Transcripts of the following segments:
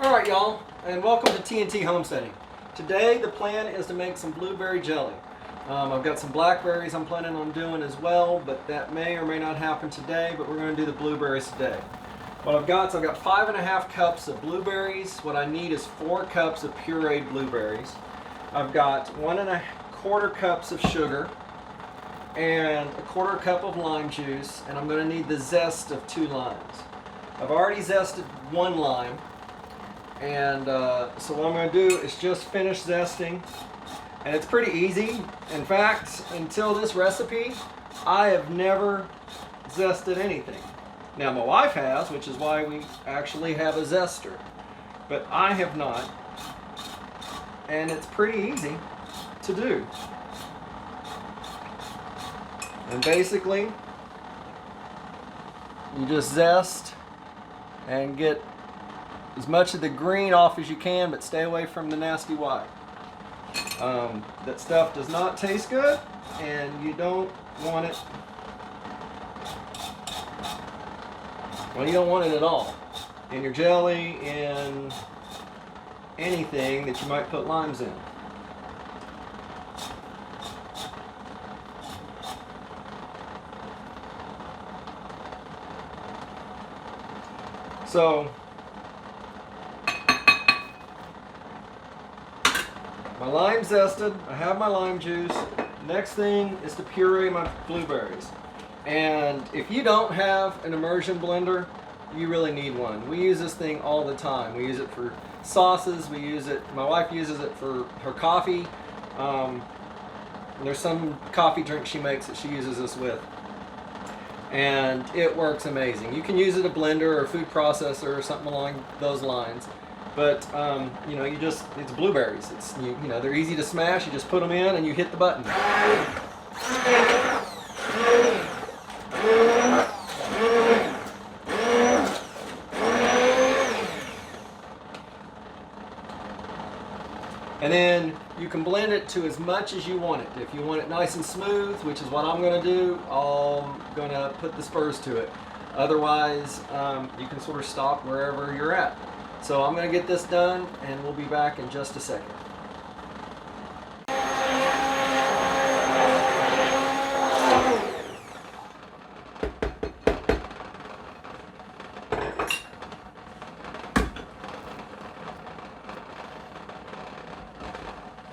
Alright y'all, and welcome to TNT Homesteading. Today the plan is to make some blueberry jelly. I've got some blackberries I'm planning on doing as well, but that may or may not happen today, but we're going to do the blueberries today. What I've got is I've got 5.5 cups of blueberries. What I need is 4 cups of pureed blueberries. I've got 1.25 cups of sugar and 1/4 cup of lime juice, and I'm going to need the zest of 2 limes. I've already zested 1 lime. And so what I'm going to do is just finish zesting, and it's pretty easy. In fact, until this recipe, I have never zested anything. Now my wife has, which is why we actually have a zester, but I have not, and it's pretty easy to do. And basically, you just zest and get as much of the green off as you can, but stay away from the nasty white. That stuff does not taste good, and you don't want it. Well, you don't want it at all in your jelly, in anything that you might put limes in. So my lime zested, I have my lime juice. Next thing is to puree my blueberries. And if you don't have an immersion blender, you really need one. We use this thing all the time. We use it for sauces, we use it, my wife uses it for her coffee. There's some coffee drink she makes that she uses this with. And it works amazing. You can use it a blender or a food processor or something along those lines. But you know, it's blueberries. It's you know, they're easy to smash. You just put them in and you hit the button. And then you can blend it to as much as you want it. If you want it nice and smooth, which is what I'm going to do, I'm going to put the spurs to it. Otherwise, you can sort of stop wherever you're at. So I'm going to get this done, and we'll be back in just a second.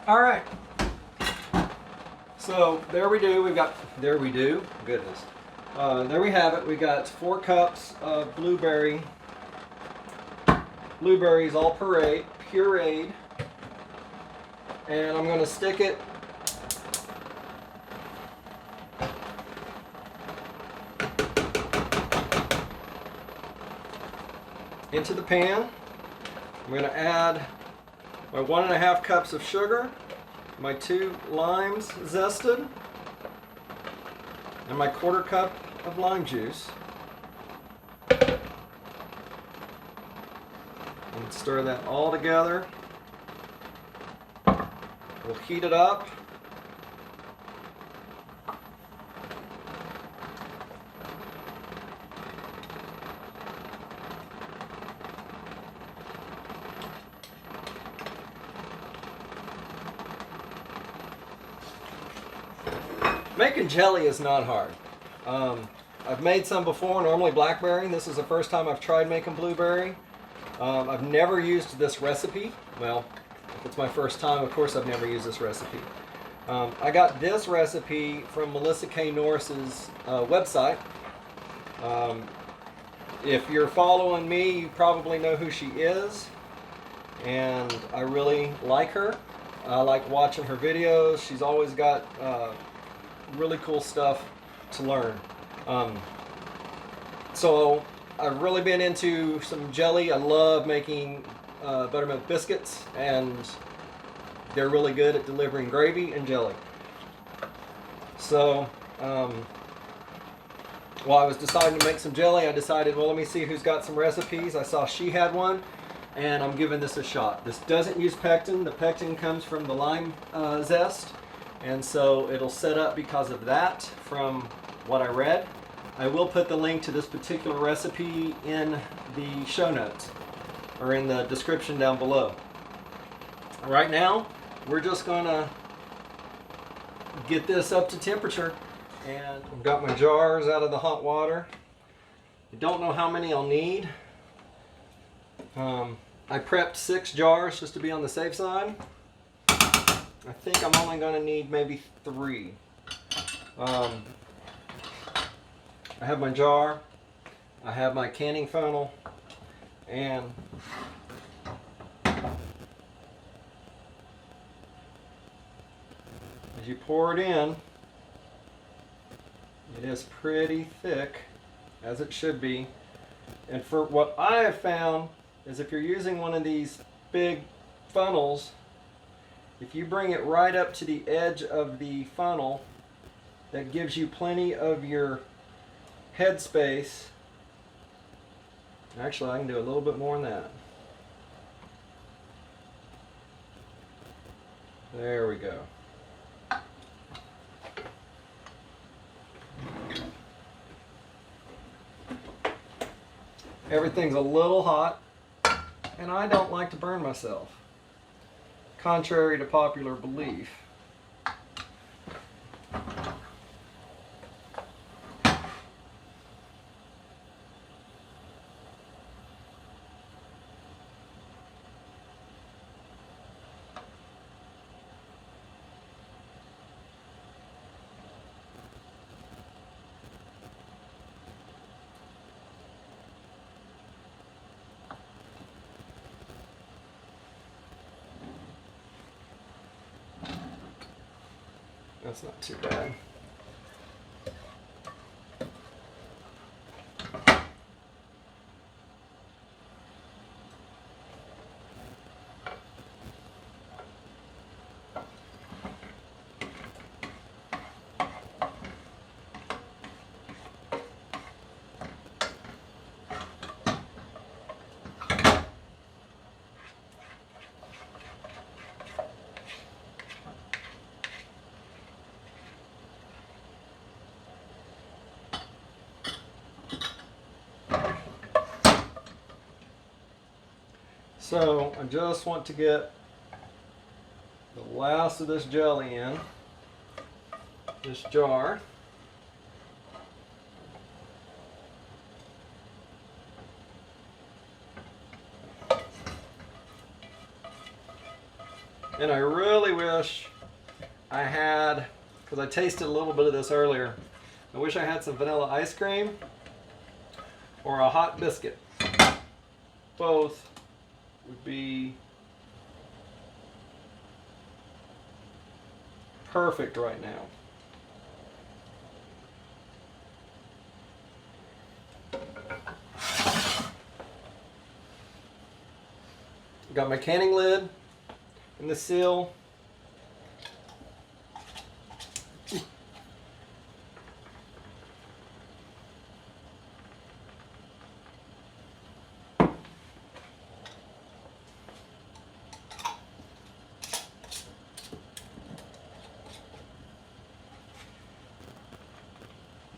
All right. So there we do. There we have it. We got 4 cups of blueberries all pureed, and I'm going to stick it into the pan. I'm going to add my 1.5 cups of sugar, my 2 limes zested, and my 1/4 cup of lime juice. And stir that all together. We'll heat it up. Making jelly is not hard. I've made some before, normally blackberry. This is the first time I've tried making blueberry. I've never used this recipe. Well, if it's my first time, of course I've never used this recipe. I got this recipe from Melissa K Norris's website. If you're following me, you probably know who she is, and I really like her. I like watching her videos. She's always got really cool stuff to learn. So I've really been into some jelly. I love making buttermilk biscuits, and they're really good at delivering gravy and jelly. So while I was deciding to make some jelly, I decided, well, let me see who's got some recipes. I saw she had one, and I'm giving this a shot. This doesn't use pectin. The pectin comes from the lime zest, and so it'll set up because of that from what I read. I will put the link to this particular recipe in the show notes. or in the description down below. Right now, we're just gonna get this up to temperature, and I've got my jars out of the hot water. I don't know how many I'll need. I prepped 6 jars just to be on the safe side. I think I'm only going to need maybe 3. I have my jar, I have my canning funnel, and as you pour it in, it is pretty thick, as it should be. And for what I have found is, if you're using one of these big funnels, if you bring it right up to the edge of the funnel, that gives you plenty of your head space. Actually, I can do a little bit more than that. There we go. Everything's a little hot, and I don't like to burn myself, contrary to popular belief. That's not too bad. So I just want to get the last of this jelly in this jar. And I really wish I had, because I tasted a little bit of this earlier, I wish I had some vanilla ice cream or a hot biscuit. Both would be perfect right now. Got my canning lid and the seal.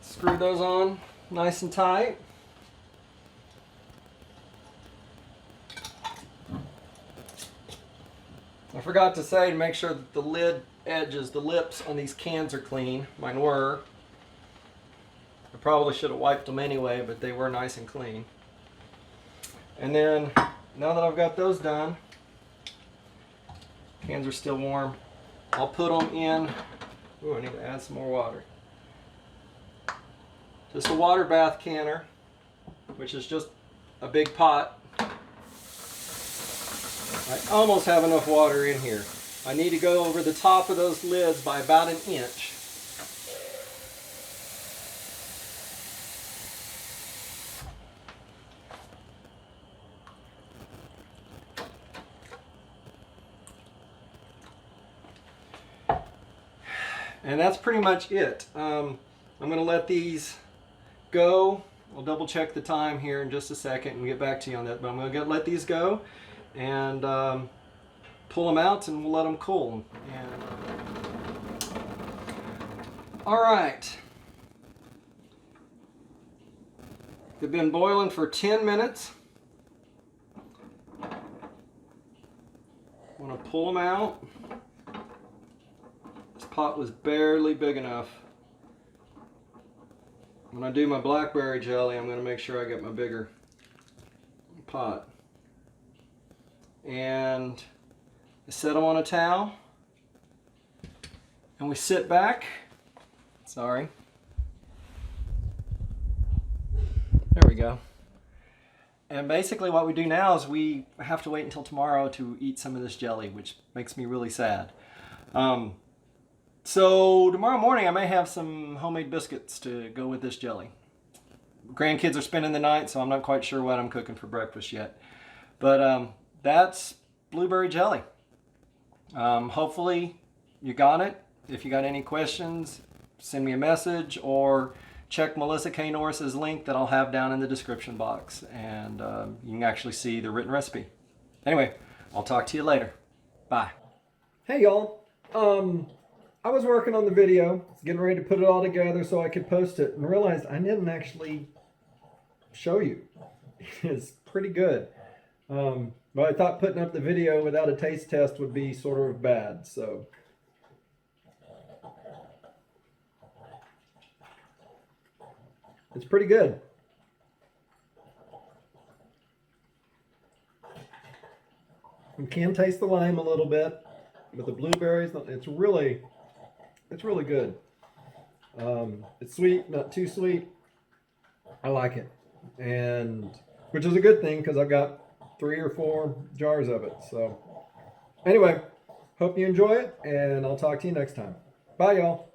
Screw those on nice and tight. I forgot to say to make sure that the lid edges, the lips on these cans are clean. Mine were. I probably should have wiped them anyway, but they were nice and clean. And then, now that I've got those done, cans are still warm, I'll put them in. Ooh, I need to add some more water. Just a water bath canner, which is just a big pot. I almost have enough water in here. I need to go over the top of those lids by about 1 inch. And that's pretty much it. I'm going to let these go. I'll double check the time here in just a second and get back to you on that. But I'm going to let these go and pull them out, and we'll let them cool. And, all right. They've been boiling for 10 minutes. pull them out. This pot was barely big enough. When I do my blackberry jelly, I'm going to make sure I get my bigger pot. And I set them on a towel. And we sit back. Sorry. There we go. And basically what we do now is we have to wait until tomorrow to eat some of this jelly, which makes me really sad. So tomorrow morning I may have some homemade biscuits to go with this jelly. Grandkids are spending the night, so I'm not quite sure what I'm cooking for breakfast yet. But that's blueberry jelly. Hopefully you got it. If you got any questions, send me a message or check Melissa K Norris's link that I'll have down in the description box, and you can actually see the written recipe. Anyway, I'll talk to you later. Bye. Hey y'all. I was working on the video, getting ready to put it all together so I could post it, and realized I didn't actually show you. It's pretty good. But I thought putting up the video without a taste test would be sort of bad, so. It's pretty good. You can taste the lime a little bit, but the blueberries, it's really good. It's sweet, not too sweet. I like it, and which is a good thing because I've got 3 or 4 jars of it. So anyway, hope you enjoy it, and I'll talk to you next time. Bye, y'all.